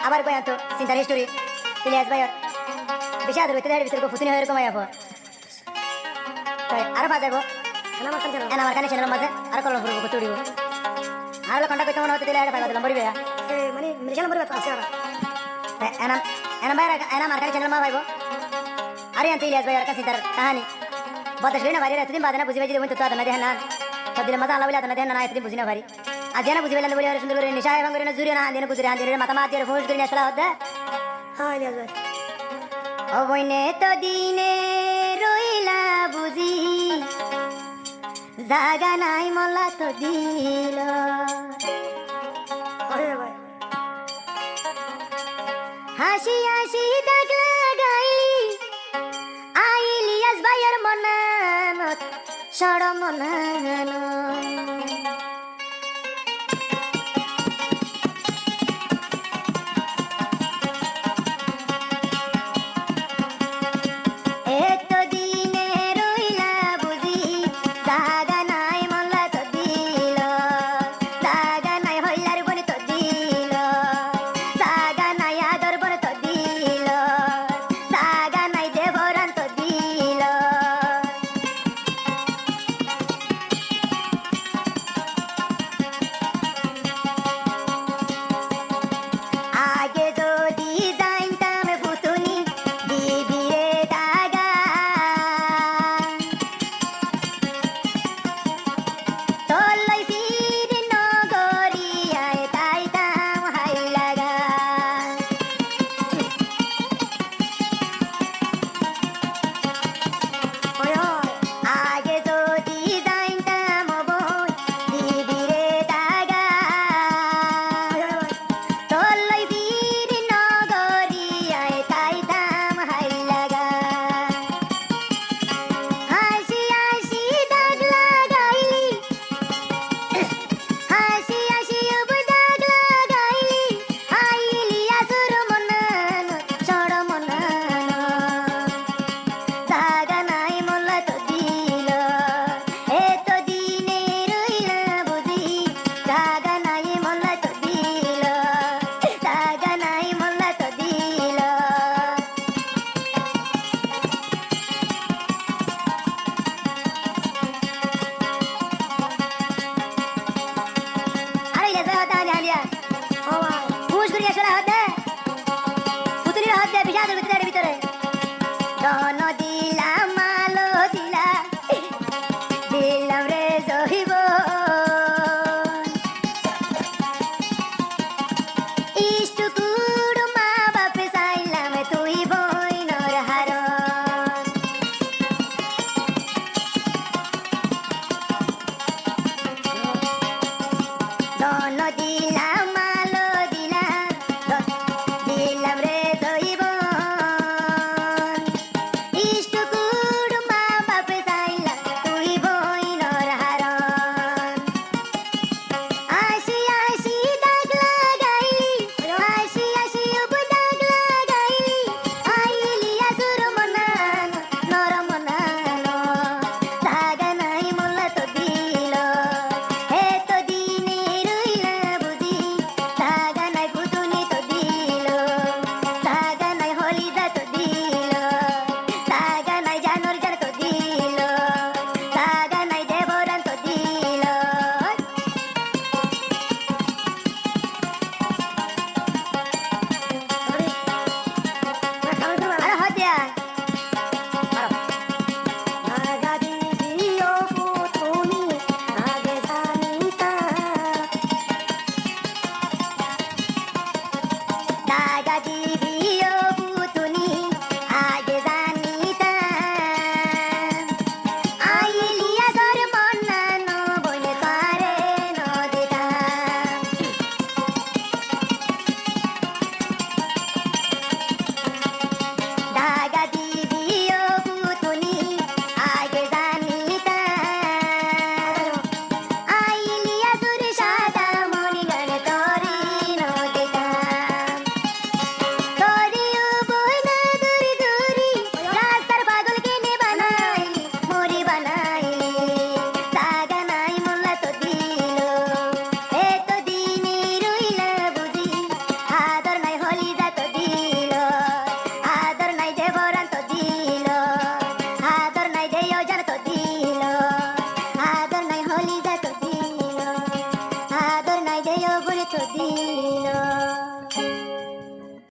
আবার কই আনতো চিন্তার হিস্টোরি ইলিয়াস ভাইয়ের বেশি আদর হইতে ভিতরে ফুতুনি হয়ে এরকম আইবো তাই আরো বাজাবো আমার কানে চ্যানেল মাঝে আর কলম করবো কত উড়িব আর কন্টা কইতে মনে হতে দিলে এটা পাইবা দিলাম বড়ি বেয়া মানে মির্জালাম বড়ি আছে তাই এনাম এনাম ভাই এনাম আর কানে চ্যানেল মা ভাইবো আরে আনতে ইলিয়াস ভাইয়ের কাছে তার কাহিনী বদশ না ভাই এতদিন বাদে না বুঝি ভাই যদি তো আদনা দেখেন না তো দিলে মজা আল্লাহ বলে আদনা দেখেন না এতদিন বুঝি না ভাই আজ না বুঝি বলে বলে সুন্দর করে নিশা এবং করে না জুরিয়া না দিনে বুঝি রে দিনে মাথা মাত দিয়ে ফোর্স করে আসলা হতে হ্যাঁ ইলিয়াস ভাই ও বইনে তো দিনে রইলা বুঝি জাগা নাই মলা তো দিল হাসি হাসি দাগ লাগাইলি আইলিয়াস ভাইয়ের মনানত সড় মনানো Daga di